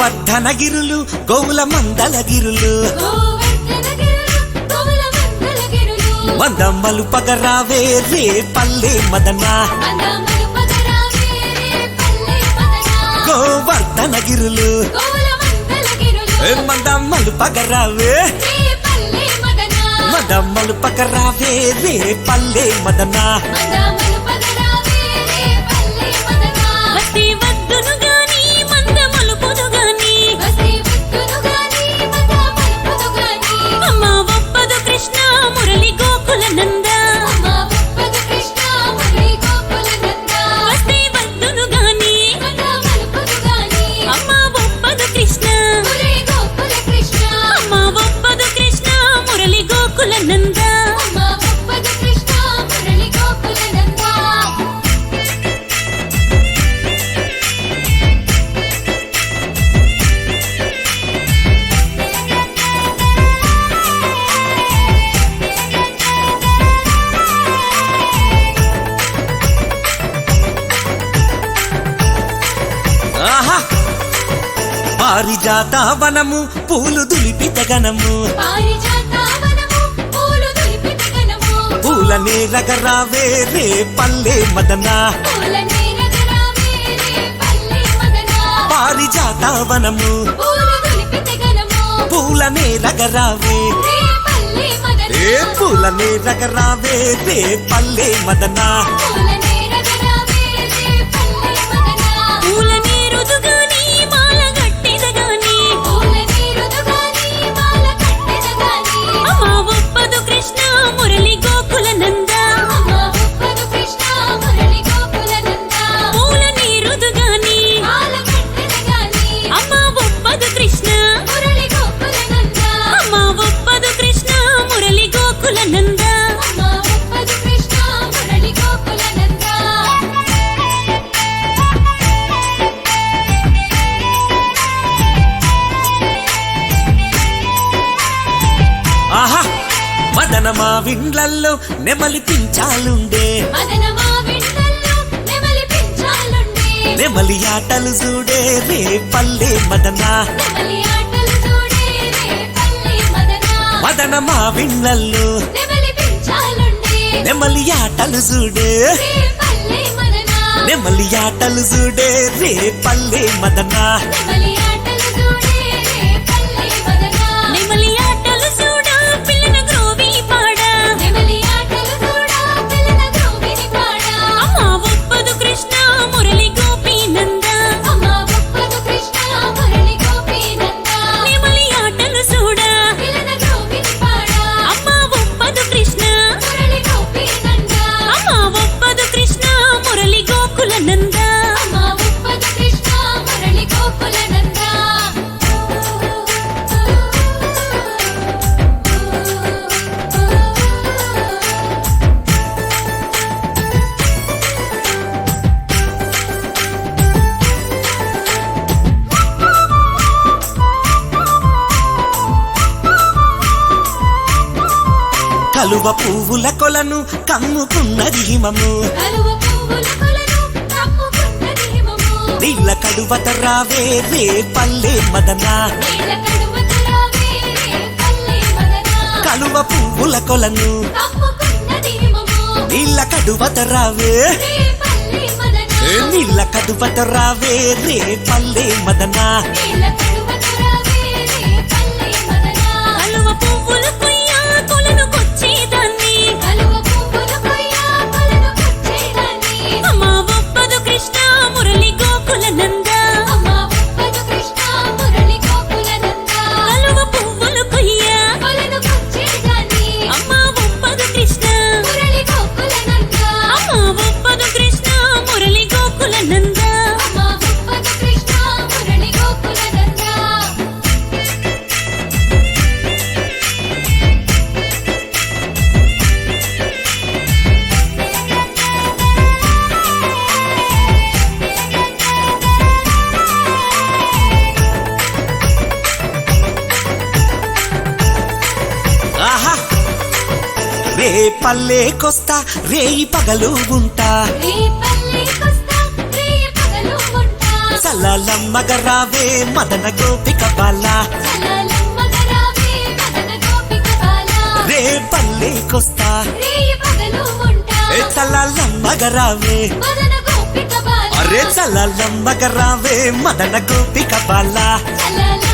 గోవర్ధనగిరులు గోవుల మందలగిరులు మందమ్మలు పగరావే రే పల్లె మదన గోవర్ధనగిరులు మందమ్మలు పగరావే మందమ్మలు పగరావే రే పల్లె మదన పారిజాతవనము పూలు దులిపిత గణము పూలనే రగరావే రే పల్లె మదన పారిజాతవనము పూలనే రగరావే పూలనే రగరావే రే పల్లె మదన మదనమా విండ్లల్లో నెమలి పించాలుండే నెమలి ఆటలు చూడే రే పల్లె మదన మదనమా విండ్లల్లో నెమలి ఆటలు చూడే నెమలి ఆటలు చూడే రే పల్లె మదన కలువ పువ్వుల కొలను కమ్ముకున్నది హిమము నీళ్ళ కడువత రావే రే పల్లె మదన కలువ పువ్వుల కొలను నీళ్ళ కడువత రావే నీళ్ళ కడువత రావే రే పల్లె మదన రే పల్లెకొస్తా రేయి పగలు ఉంటా చల్లమ్మగరావే మదన గోపిక బాల చల్లమ్మగరావే మదన గోపిక బాల రే పల్లెకొస్తా రేయి పగలు ఉంటా ఏ చల్లమ్మగరావే మదన గోపిక బాల అరే చల్లమ్మగరావే మదన గోపిక బాల చల్లమ్మ